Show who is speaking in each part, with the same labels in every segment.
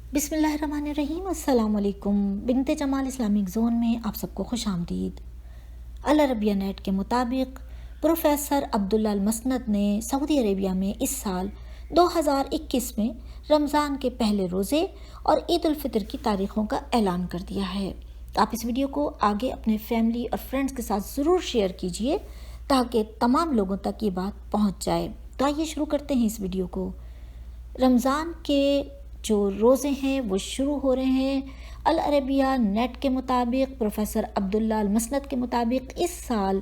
Speaker 1: बिस्मिल्लाहिर्रहमानिर्रहीम। अस्सलाम वालेकुम। बिनते जमाल इस्लामिक ज़ोन में आप सबको खुश आमदीद। अल अरबिया नेट के मुताबिक प्रोफेसर अब्दुल्ला अल मसनद ने सऊदी अरेबिया में इस साल 2021 में रमज़ान के पहले रोज़े और ईद उल फितर की तारीख़ों का ऐलान कर दिया है। तो आप इस वीडियो को आगे अपने फैमिली और फ्रेंड्स के साथ ज़रूर शेयर कीजिए ताकि तमाम लोगों तक ये बात पहुँच जाए। तो आइए शुरू करते हैं इस वीडियो को। रमज़ान के जो रोज़े हैं वो शुरू हो रहे हैं। अल अरबिया नेट के मुताबिक प्रोफेसर अब्दुल्ला अल मसनद के मुताबिक इस साल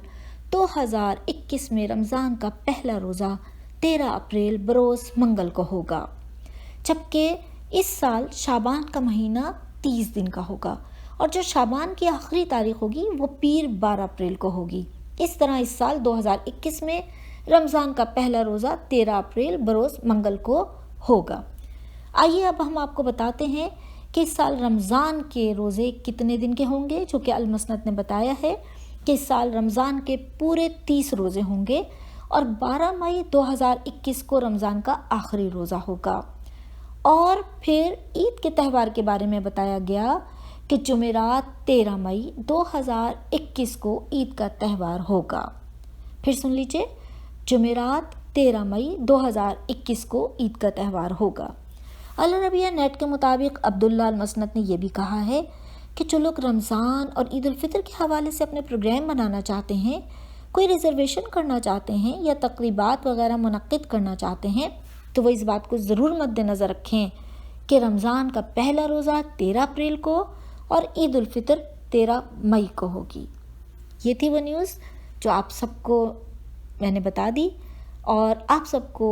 Speaker 1: 2021 में रमज़ान का पहला रोज़ा 13 अप्रैल बरोज़ मंगल को होगा, जबकि इस साल शाबान का महीना 30 दिन का होगा और जो शाबान की आखिरी तारीख होगी वो पीर 12 अप्रैल को होगी। इस तरह इस साल 2021 में रमज़ान का पहला रोज़ा 13 अप्रैल बरोज़ मंगल को होगा। आइए अब हम आपको बताते हैं कि इस साल रमज़ान के रोज़े कितने दिन के होंगे, जो कि अल मसनद ने बताया है कि इस साल रमज़ान के पूरे 30 रोज़े होंगे और 12 मई 2021 को रमज़ान का आखिरी रोज़ा होगा। और फिर ईद के त्यौहार के बारे में बताया गया कि जुमेरात 13 मई 2021 को ईद का त्यौहार होगा। फिर सुन लीजिए, जुमेरात 13 मई 2021 को ईद का त्यौहार होगा। अल अरबिया नेट के मुताबिक अब्दुल्ला अल मसनद ने यह भी कहा है कि जो लोग रमज़ान और ईद उल फितर के हवाले से अपने प्रोग्राम बनाना चाहते हैं, कोई रिज़र्वेशन करना चाहते हैं या तकरीबात वगैरह मुनक्किद करना चाहते हैं, तो वो इस बात को ज़रूर मद्देनज़र रखें कि रमज़ान का पहला रोज़ा 13 अप्रैल को और ईद उल फितर 13 मई को होगी। ये थी वो न्यूज़ जो आप सबको मैंने बता दी और आप सबको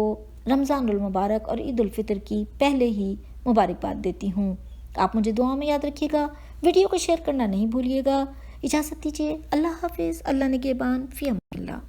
Speaker 1: रमज़ानुल मुबारक और ईद उल फितर की पहले ही मुबारकबाद देती हूँ। आप मुझे दुआ में याद रखिएगा, वीडियो को शेयर करना नहीं भूलिएगा। इजाज़त दीजिए, अल्लाह हाफिज़। अल्लाह निगहबान, फ़ी अमानिल्लाह।